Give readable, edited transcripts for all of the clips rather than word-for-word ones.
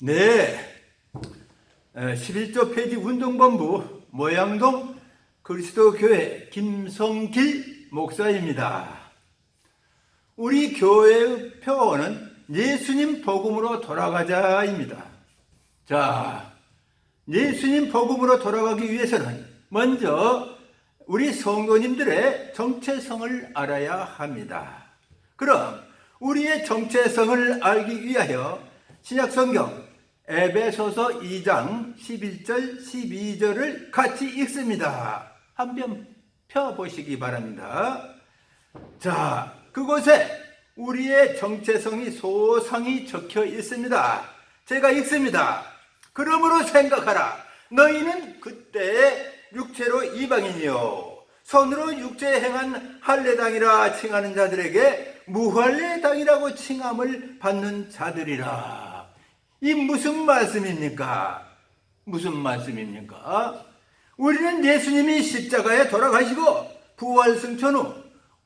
네, 11조 폐지 운동본부 모양동 그리스도교회 김성길 목사입니다. 우리 교회의 표어는 예수님 복음으로 돌아가자입니다. 자, 예수님 복음으로 돌아가기 위해서는 먼저 우리 성도님들의 정체성을 알아야 합니다. 그럼 우리의 정체성을 알기 위하여 신약성경 에베소서 2장 11절 12절을 같이 읽습니다. 한번 펴보시기 바랍니다. 자, 그곳에 우리의 정체성이 소상히 적혀 있습니다. 제가 읽습니다. 그러므로 생각하라. 너희는 그때 육체로 이방인이요 손으로 육체에 행한 할례당이라 칭하는 자들에게 무할례당이라고 칭함을 받는 자들이라. 이 무슨 말씀입니까? 무슨 말씀입니까? 우리는 예수님이 십자가에 돌아가시고 부활승천 후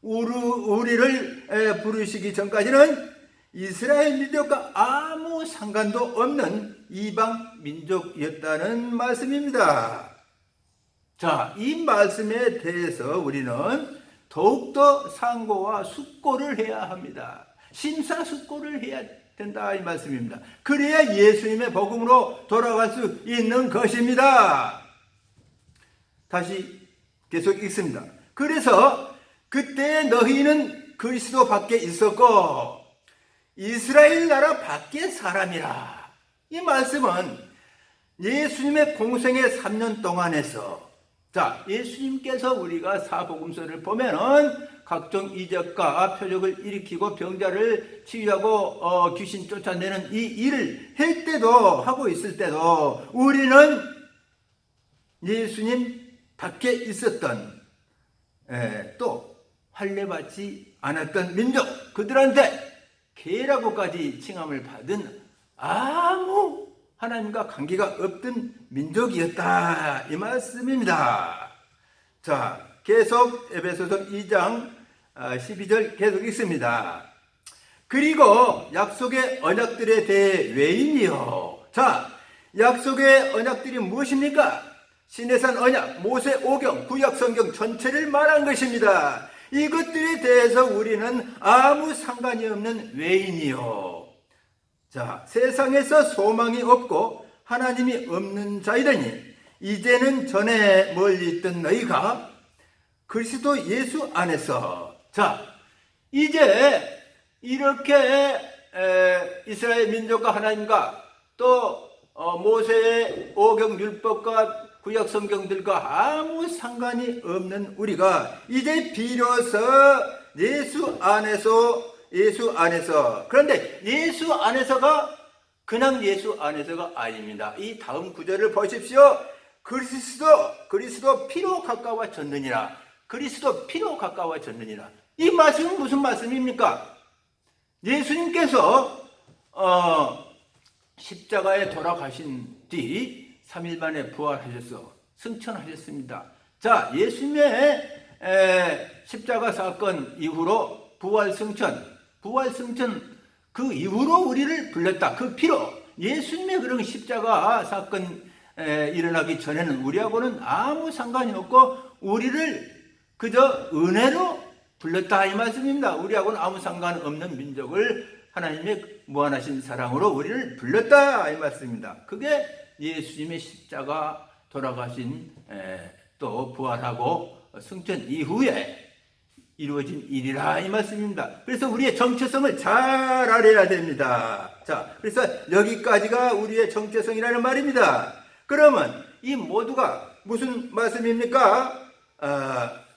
우리를 부르시기 전까지는 이스라엘 민족과 아무 상관도 없는 이방 민족이었다는 말씀입니다. 자, 이 말씀에 대해서 우리는 더욱더 상고와 숙고를 해야 합니다. 심사숙고를 해야 된다 이 말씀입니다. 그래야 예수님의 복음으로 돌아갈 수 있는 것입니다. 다시 계속 읽습니다. 그래서 그때 너희는 그리스도 밖에 있었고 이스라엘 나라 밖의 사람이라. 이 말씀은 예수님의 공생의 3년 동안에서, 자, 예수님께서 우리가 사복음서를 보면은 각종 이적과 표적을 일으키고 병자를 치유하고 귀신 쫓아내는 이 일을 할 때도, 하고 있을 때도 우리는 예수님 밖에 있었던 또 할례받지 않았던 민족, 그들한테 개라고까지 칭함을 받은 아무 하나님과 관계가 없던 민족이었다 이 말씀입니다. 자, 계속 에베소서 2장 12절 계속 읽습니다. 그리고 약속의 언약들에 대해 외인이요. 자, 약속의 언약들이 무엇입니까? 시내산 언약, 모세 오경, 구약 성경 전체를 말한 것입니다. 이것들에 대해서 우리는 아무 상관이 없는 외인이요. 자, 세상에서 소망이 없고 하나님이 없는 자이더니 이제는 전에 멀리 있던 너희가 그리스도 예수 안에서, 자, 이제 이렇게 이스라엘 민족과 하나님과 또 모세의 오경 율법과 구약 성경들과 아무 상관이 없는 우리가 이제 비로소 예수 안에서, 그런데 예수 안에서가 그냥 예수 안에서가 아닙니다. 이 다음 구절을 보십시오. 그리스도 피로 가까워졌느니라. 그리스도 피로 가까워졌느니라. 이 말씀은 무슨 말씀입니까? 예수님께서 십자가에 돌아가신 뒤 3일 만에 부활하셔서 승천하셨습니다. 자, 예수님의 십자가 사건 이후로 부활승천 그 이후로 우리를 불렀다. 그 피로, 예수님의 그런 십자가 사건 일어나기 전에는 우리하고는 아무 상관이 없고 우리를 그저 은혜로 불렀다 이 말씀입니다. 우리하고는 아무 상관없는 민족을 하나님의 무한하신 사랑으로 우리를 불렀다 이 말씀입니다. 그게 예수님의 십자가 돌아가신 또 부활하고 승천 이후에 이루어진 일이라 이 말씀입니다. 그래서 우리의 정체성을 잘 알아야 됩니다. 자, 그래서 여기까지가 우리의 정체성이라는 말입니다. 그러면 이 모두가 무슨 말씀입니까?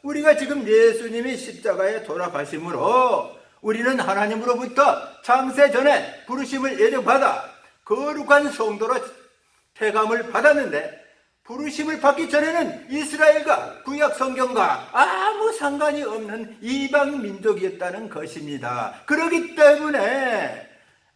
우리가 지금 예수님이 십자가에 돌아가심으로 우리는 하나님으로부터 창세 전에 부르심을 예정받아 거룩한 성도로 태감을 받았는데, 부르심을 받기 전에는 이스라엘과 구약 성경과 아무 상관이 없는 이방 민족이었다는 것입니다. 그렇기 때문에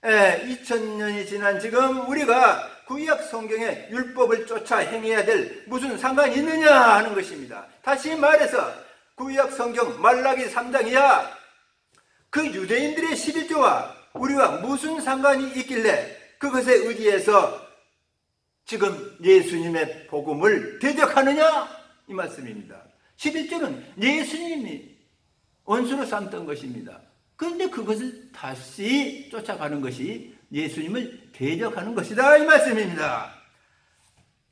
2000년이 지난 지금 우리가 구약 성경의 율법을 쫓아 행해야 될 무슨 상관이 있느냐 하는 것입니다. 다시 말해서 구약 성경 말라기 3장 이하 그 유대인들의 11조와 우리와 무슨 상관이 있길래 그것에 의지해서 지금 예수님의 복음을 대적하느냐? 이 말씀입니다. 11조는 예수님이 원수로 삼던 것입니다. 그런데 그것을 다시 쫓아가는 것이 예수님을 대적하는 것이다, 이 말씀입니다.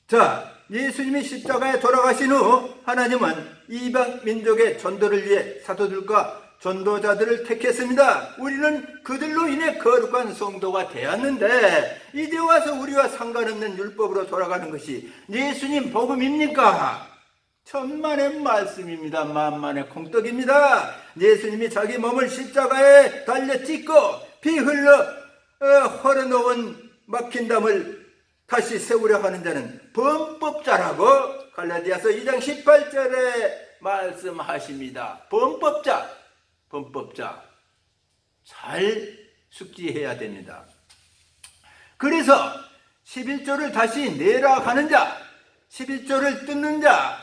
자, 예수님이 십자가에 돌아가신 후 하나님은 이방 민족의 전도를 위해 사도들과 전도자들을 택했습니다. 우리는 그들로 인해 거룩한 성도가 되었는데 이제 와서 우리와 상관없는 율법으로 돌아가는 것이 예수님 복음입니까? 천만의 말씀입니다. 만만의 콩떡입니다. 예수님이 자기 몸을 십자가에 달려 찢고 피 흘러 헐어놓은 막힌 담을 다시 세우려 하는 자는 범법자라고 갈라디아서 2장 18절에 말씀하십니다. 범법자 잘 숙지해야 됩니다. 그래서 11조를 다시 내라 하는 자, 11조를 뜯는 자,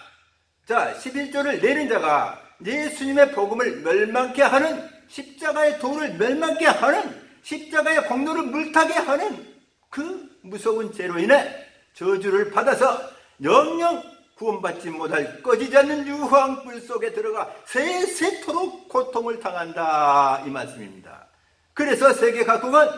11조를 내는 자가 예수님의 복음을 멸망케 하는, 십자가의 도를 멸망케 하는, 십자가의 공로를 물타게 하는 그 무서운 죄로 인해 저주를 받아서 영영 구원받지 못할 꺼지지 않는 유황불 속에 들어가 세세토록 고통을 당한다, 이 말씀입니다. 그래서 세계 각국은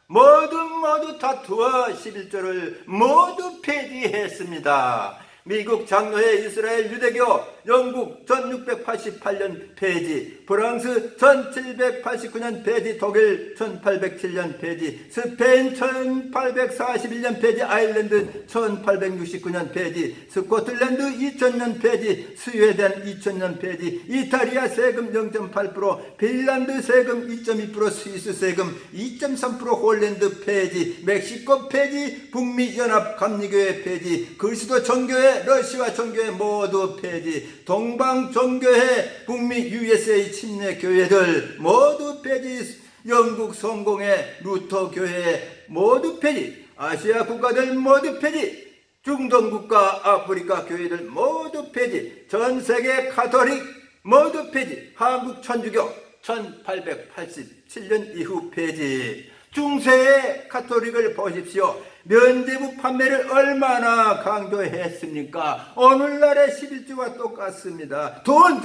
모두 다투어 11조를 모두 폐지했습니다. 미국 장로회, 이스라엘 유대교, 영국 1688년 폐지, 프랑스 1789년 폐지, 독일 1807년 폐지, 스페인 1841년 폐지, 아일랜드 1869년 폐지, 스코틀랜드 2000년 폐지, 스웨덴 2000년 폐지, 이탈리아 세금 0.8%, 핀란드 세금 2.2%, 스위스 세금 2.3%, 홀랜드 폐지, 멕시코 폐지, 북미 연합 감리교회 폐지, 그리스도 정교회, 러시아 종교회 모두 폐지, 동방 종교회, 북미 USA 침례 교회들 모두 폐지, 영국 성공회, 루터 교회 모두 폐지, 아시아 국가들 모두 폐지, 중동 국가, 아프리카 교회들 모두 폐지, 전 세계 가톨릭 모두 폐지, 한국 천주교 1887년 이후 폐지. 중세의 가톨릭을 보십시오. 면제부 판매를 얼마나 강조했습니까? 오늘날의 11조와 똑같습니다. 돈,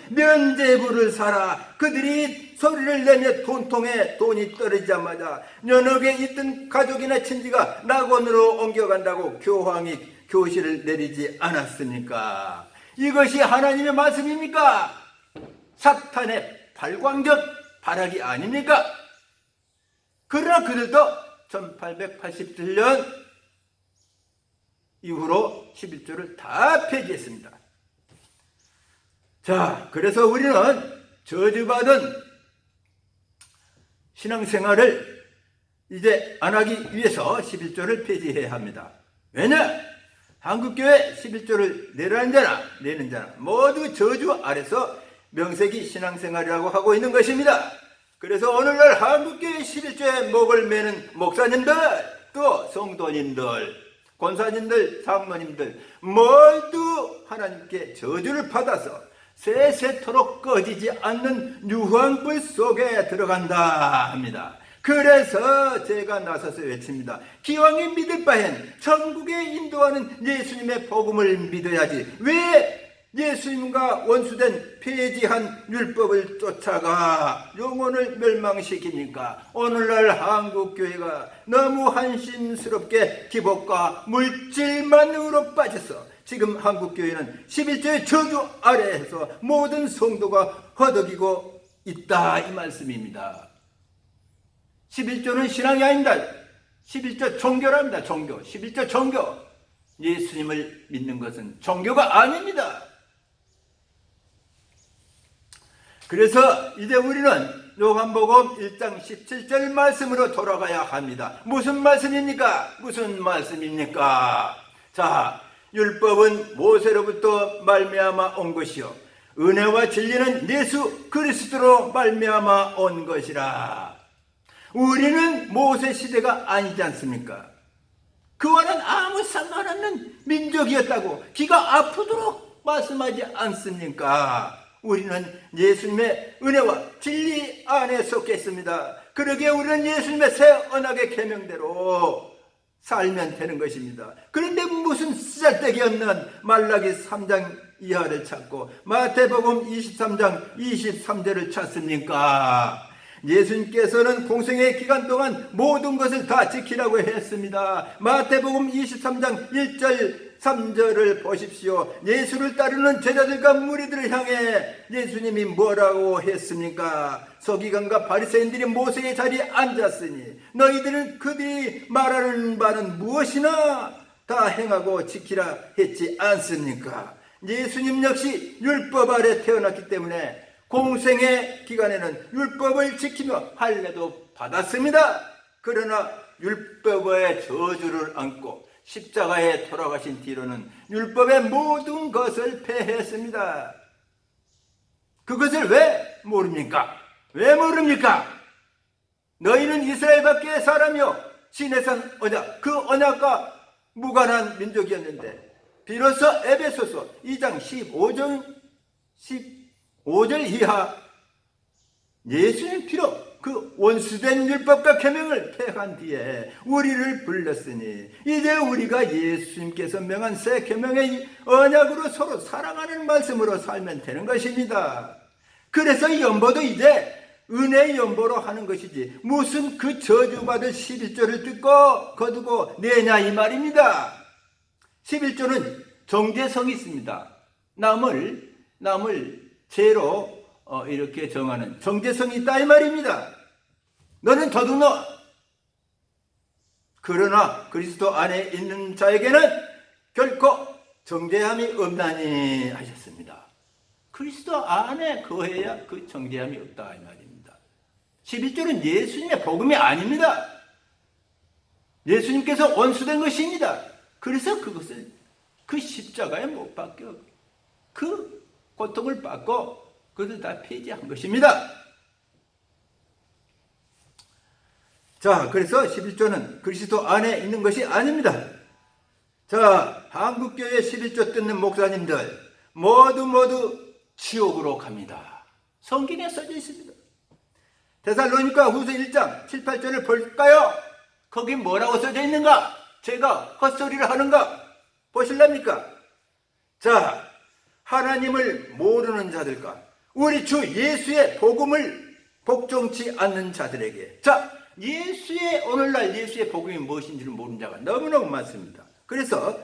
면제부를 사라. 그들이 소리를 내며 돈통에 돈이 떨어지자마자 연옥에 있던 가족이나 친지가 낙원으로 옮겨간다고 교황이 교시를 내리지 않았습니까? 이것이 하나님의 말씀입니까? 사탄의 발광적 발악이 아닙니까? 그러나 그들도 1887년 이후로 11조를 다 폐지했습니다. 자, 그래서 우리는 저주받은 신앙생활을 이제 안 하기 위해서 11조를 폐지해야 합니다. 왜냐? 한국교회 11조를 내라는 자나 내는 자나 모두 저주 아래서 명색이 신앙생활이라고 하고 있는 것입니다. 그래서 오늘날 한국교회 11조에 목을 매는 목사님들, 또 성도님들, 권사님들, 장로님들 모두 하나님께 저주를 받아서 세세토록 꺼지지 않는 유황불 속에 들어간다 합니다. 그래서 제가 나서서 외칩니다. 기왕에 믿을 바엔 천국에 인도하는 예수님의 복음을 믿어야지. 왜 예수님과 원수된 폐지한 율법을 쫓아가 영혼을 멸망시킵니까? 오늘날 한국교회가 너무 한심스럽게 기복과 물질만으로 빠져서 지금 한국교회는 11조의 저주 아래에서 모든 성도가 허덕이고 있다, 이 말씀입니다. 11조는 신앙이 아닙니다. 11조 종교랍니다. 종교. 11조 종교. 예수님을 믿는 것은 종교가 아닙니다. 그래서 이제 우리는 요한복음 1장 17절 말씀으로 돌아가야 합니다. 무슨 말씀입니까? 무슨 말씀입니까? 자, 율법은 모세로부터 말미암아 온 것이요 은혜와 진리는 예수 그리스도로 말미암아 온 것이라. 우리는 모세 시대가 아니지 않습니까? 그와는 아무 상관없는 민족이었다고 귀가 아프도록 말씀하지 않습니까? 우리는 예수님의 은혜와 진리 안에 속해 있습니다. 그러기에 우리는 예수님의 새 언약의 계명대로 살면 되는 것입니다. 그런데 무슨 쓰잘데기 없는 말라기 3장 이하를 찾고 마태복음 23장 23절을 찾습니까? 예수님께서는 공생의 기간 동안 모든 것을 다 지키라고 했습니다. 마태복음 23장 1절 3절을 보십시오. 예수를 따르는 제자들과 무리들을 향해 예수님이 뭐라고 했습니까? 서기관과 바리새인들이 모세의 자리에 앉았으니 너희들은 그들이 말하는 바는 무엇이나 다 행하고 지키라 했지 않습니까? 예수님 역시 율법 아래 태어났기 때문에 공생의 기간에는 율법을 지키며 할례도 받았습니다. 그러나 율법의 저주를 안고 십자가에 돌아가신 뒤로는 율법의 모든 것을 폐했습니다. 그것을 왜 모릅니까? 왜 모릅니까? 너희는 이스라엘 밖의 사람이요 시내산 언약, 그 언약과 무관한 민족이었는데 비로소 에베소서 2장 15절 이하 예수님 피로 그 원수된 율법과 계명을 폐한 뒤에 우리를 불렀으니 이제 우리가 예수님께서 명한 새 계명의 언약으로 서로 사랑하는 말씀으로 살면 되는 것입니다. 그래서 연보도 이제 은혜의 연보로 하는 것이지 무슨 그 저주받을 11조를 듣고 거두고 내냐 이 말입니다. 11조는 정죄성이 있습니다. 남을 죄로 이렇게 정하는 정죄성이 있다 이 말입니다. 너는 더듬어. 그러나 그리스도 안에 있는 자에게는 결코 정죄함이 없나니 하셨습니다. 그리스도 안에 거해야 그 정죄함이 없다 이 말입니다. 11조는 예수님의 복음이 아닙니다. 예수님께서 원수된 것입니다. 그래서 그것을 그 십자가에 못 박혀 그 고통을 받고 그것을 다 폐지한 것입니다. 자, 그래서 11조는 그리스도 안에 있는 것이 아닙니다. 자, 한국교회 11조 뜯는 목사님들 모두 지옥으로 갑니다. 성경에 써져 있습니다. 데살로니가 후서 1장 7, 8절을 볼까요? 거기 뭐라고 써져 있는가? 제가 헛소리를 하는가? 보실랍니까? 자, 하나님을 모르는 자들과 우리 주 예수의 복음을 복종치 않는 자들에게, 자, 오늘날 예수의 복음이 무엇인지를 모르는 자가 너무너무 많습니다. 그래서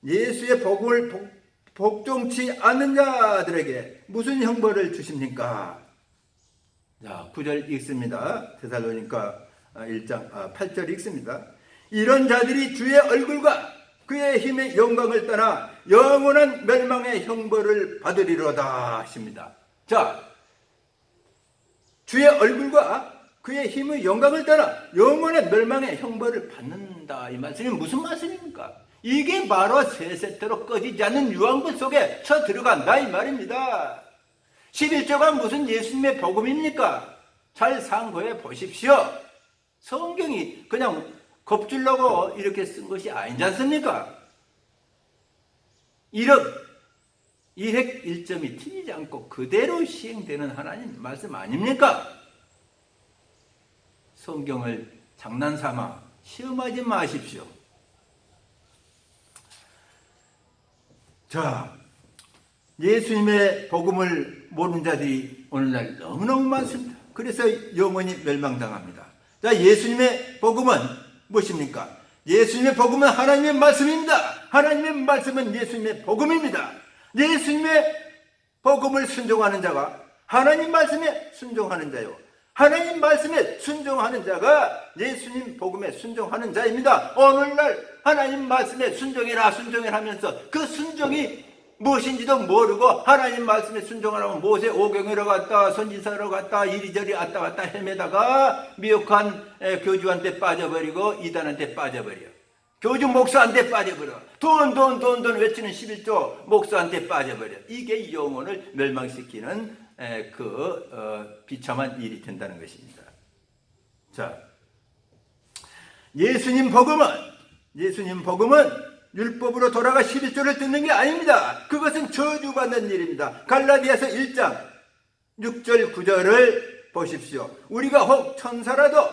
예수의 복음을 복종치 않는 자들에게 무슨 형벌을 주십니까? 자, 9절 읽습니다. 데살로니가 1장 8절 읽습니다. 이런 자들이 주의 얼굴과 그의 힘의 영광을 떠나 영원한 멸망의 형벌을 받으리로다 하십니다. 자, 주의 얼굴과 그의 힘의 영광을 떠나 영원한 멸망의 형벌을 받는다 이 말씀이 무슨 말씀입니까? 이게 바로 세세토록 꺼지지 않는 유황불 속에 들어간다 이 말입니다. 11조가 무슨 예수님의 복음입니까? 잘 상고해 보십시오. 성경이 그냥 겁주려고 이렇게 쓴 것이 아니지 않습니까? 일획일점이 틀리지 않고 그대로 시행되는 하나님 말씀 아닙니까? 성경을 장난삼아 시험하지 마십시오. 자, 예수님의 복음을 모르는 자들이 오늘날 너무너무 많습니다. 그래서 영원히 멸망당합니다. 자, 예수님의 복음은 무엇입니까? 예수님의 복음은 하나님의 말씀입니다. 하나님의 말씀은 예수님의 복음입니다. 예수님의 복음을 순종하는 자가 하나님 말씀에 순종하는 자요, 하나님 말씀에 순종하는 자가 예수님 복음에 순종하는 자입니다. 오늘날 하나님 말씀에 순종해라 하면서 그 순종이 무엇인지도 모르고 하나님 말씀에 순종하라고 모세 오경이러 갔다 선지서로 갔다 이리저리 왔다 갔다 헤매다가 미혹한 교주한테 빠져버리고 이단한테 빠져버려, 교주 목사한테 빠져버려, 돈 외치는 11조 목사한테 빠져버려. 이게 영혼을 멸망시키는 비참한 일이 된다는 것입니다. 자, 예수님 복음은 율법으로 돌아가 11조를 듣는 게 아닙니다. 그것은 저주받는 일입니다. 갈라디아서 1장 6절 9절을 보십시오. 우리가 혹 천사라도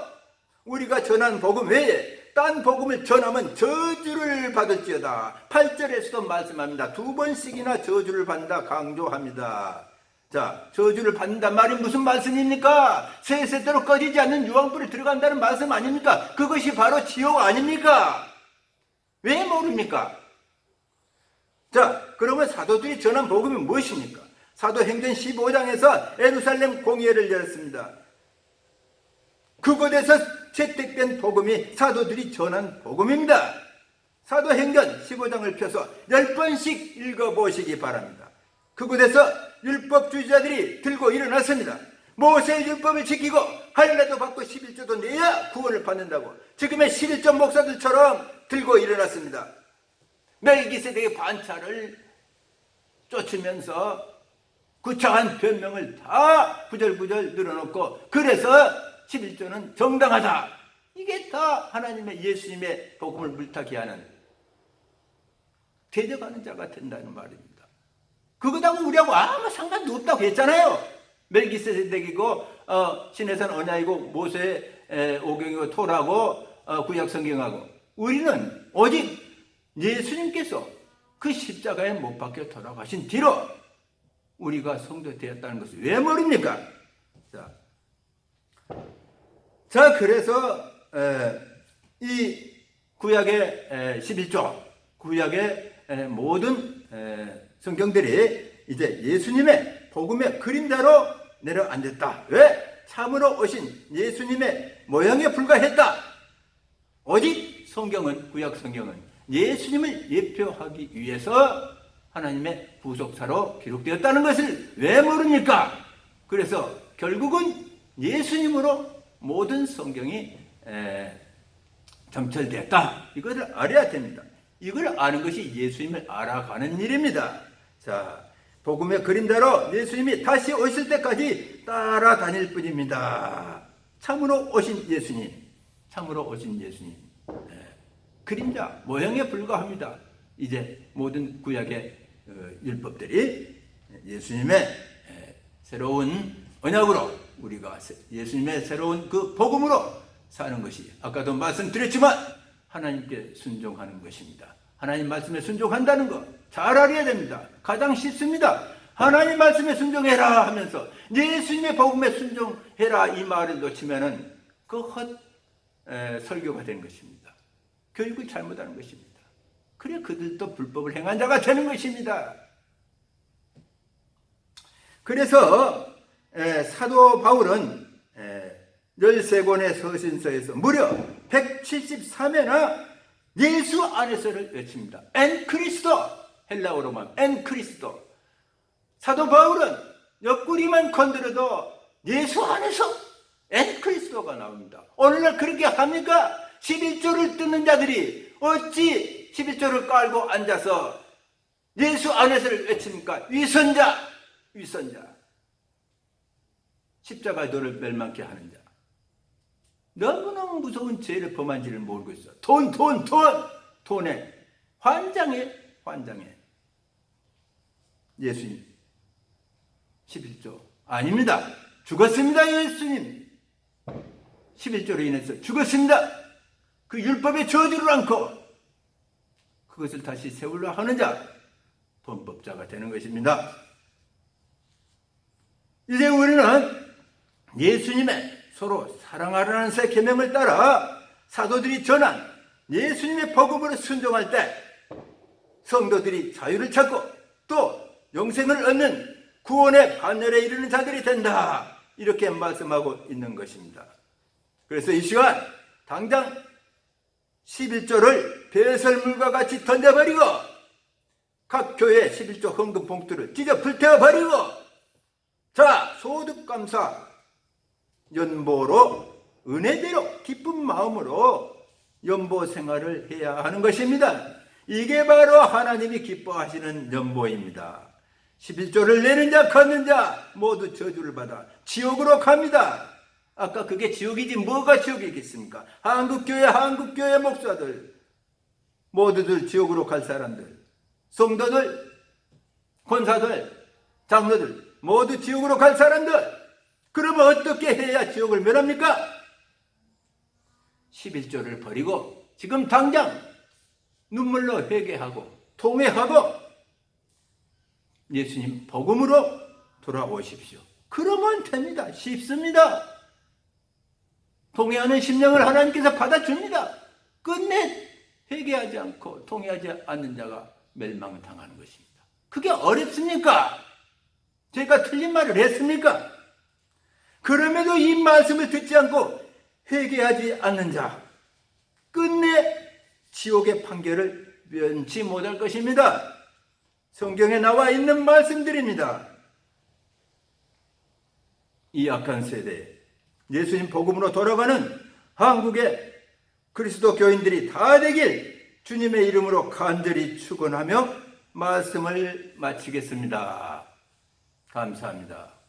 우리가 전한 복음 외에 딴 복음을 전하면 저주를 받을지어다. 8절에서도 말씀합니다. 2번씩이나 저주를 받는다 강조합니다. 자, 저주를 받는단 말이 무슨 말씀입니까? 세세대로 꺼지지 않는 유황불이 들어간다는 말씀 아닙니까? 그것이 바로 지옥 아닙니까? 왜 모릅니까? 자, 그러면 사도들이 전한 복음이 무엇입니까? 사도행전 15장에서 예루살렘 공회를 열었습니다. 그곳에서 채택된 복음이 사도들이 전한 복음입니다. 사도행전 15장을 펴서 10번씩 읽어보시기 바랍니다. 그곳에서 율법주의자들이 들고 일어났습니다. 모세의 율법을 지키고 할례도 받고 11조도 내야 구원을 받는다고 지금의 11조 목사들처럼 들고 일어났습니다. 멜기세덱의 반차를 쫓으면서 구차한 변명을 다 구절구절 늘어놓고 그래서 11조는 정당하다. 이게 다 하나님의 예수님의 복음을 물타기 하는 대적하는 자가 된다는 말입니다. 그것하고 우리하고 아무 상관도 없다고 했잖아요. 멜기세덱이고 신해산 언약이고 모세의 오경이고 토라고 구약 성경하고 우리는 오직 예수님께서 그 십자가에 못 박혀 돌아가신 뒤로 우리가 성도 되었다는 것을 왜 모릅니까? 자, 그래서 이 구약의 11조, 구약의 모든 성경들이 이제 예수님의 복음의 그림자로 내려앉았다. 왜? 참으로 오신 예수님의 모양에 불과했다. 오직 성경은, 구약 성경은 예수님을 예표하기 위해서 하나님의 부속사로 기록되었다는 것을 왜 모릅니까? 그래서 결국은 예수님으로 모든 성경이 점철되었다. 이것을 알아야 됩니다. 이걸 아는 것이 예수님을 알아가는 일입니다. 자, 복음의 그림자로 예수님이 다시 오실 때까지 따라다닐 뿐입니다. 참으로 오신 예수님, 참으로 오신 예수님. 그림자, 모형에 불과합니다. 이제 모든 구약의 율법들이 예수님의 새로운 언약으로 우리가 예수님의 새로운 그 복음으로 사는 것이 아까도 말씀드렸지만 하나님께 순종하는 것입니다. 하나님 말씀에 순종한다는 거 잘 알아야 됩니다. 가장 쉽습니다. 하나님 말씀에 순종해라 하면서 예수님의 복음에 순종해라 이 말을 놓치면은 그 헛 설교가 되는 것입니다. 교육을 잘못하는 것입니다. 그래 그들도 불법을 행한 자가 되는 것입니다. 그래서 사도 바울은 13권의 서신서에서 무려 173회나 예수 안에서를 외칩니다. 엔 그리스도, 헬라어로 말하면 엔 그리스도. 사도 바울은 옆구리만 건드려도 예수 안에서 엔 그리스도가 나옵니다. 오늘날 그렇게 합니까? 11조를 뜯는 자들이 어찌 11조를 깔고 앉아서 예수 안에서를 외칩니까? 위선자, 위선자. 십자가의 도를 멸망케 하는 자. 너무너무 무서운 죄를 범한지를 모르고 있어. 돈에 환장해. 예수님 11조 아닙니다. 죽었습니다. 예수님 11조로 인해서 죽었습니다. 그 율법의 저주를 안고 그것을 다시 세우려 하는 자, 범법자가 되는 것입니다. 이제 우리는 예수님의 서로 사랑하라는 새 계명을 따라 사도들이 전한 예수님의 복음으로 순종할 때 성도들이 자유를 찾고 또 영생을 얻는 구원의 반열에 이르는 자들이 된다. 이렇게 말씀하고 있는 것입니다. 그래서 이 시간 당장 11조를 배설물과 같이 던져버리고 각 교회 11조 헌금 봉투를 찢어 불태워버리고 자, 소득감사 연보로 은혜대로 기쁜 마음으로 연보 생활을 해야 하는 것입니다. 이게 바로 하나님이 기뻐하시는 연보입니다. 11조를 내는 자 걷는 자 모두 저주를 받아 지옥으로 갑니다. 아까 그게 지옥이지 뭐가 지옥이겠습니까? 한국교회 목사들 모두들 지옥으로 갈 사람들, 성도들, 권사들, 장로들 모두 지옥으로 갈 사람들, 그러면 어떻게 해야 지옥을 면합니까? 11조를 버리고 지금 당장 눈물로 회개하고 통회하고 예수님 복음으로 돌아오십시오. 그러면 됩니다. 쉽습니다. 통회하는 심령을 하나님께서 받아줍니다. 끝내 회개하지 않고 통회하지 않는 자가 멸망을 당하는 것입니다. 그게 어렵습니까? 제가 틀린 말을 했습니까? 그럼에도 이 말씀을 듣지 않고 회개하지 않는 자, 끝내 지옥의 판결을 면치 못할 것입니다. 성경에 나와 있는 말씀들입니다. 이 악한 세대에 예수님 복음으로 돌아가는 한국의 그리스도 교인들이 다 되길 주님의 이름으로 간절히 축원하며 말씀을 마치겠습니다. 감사합니다.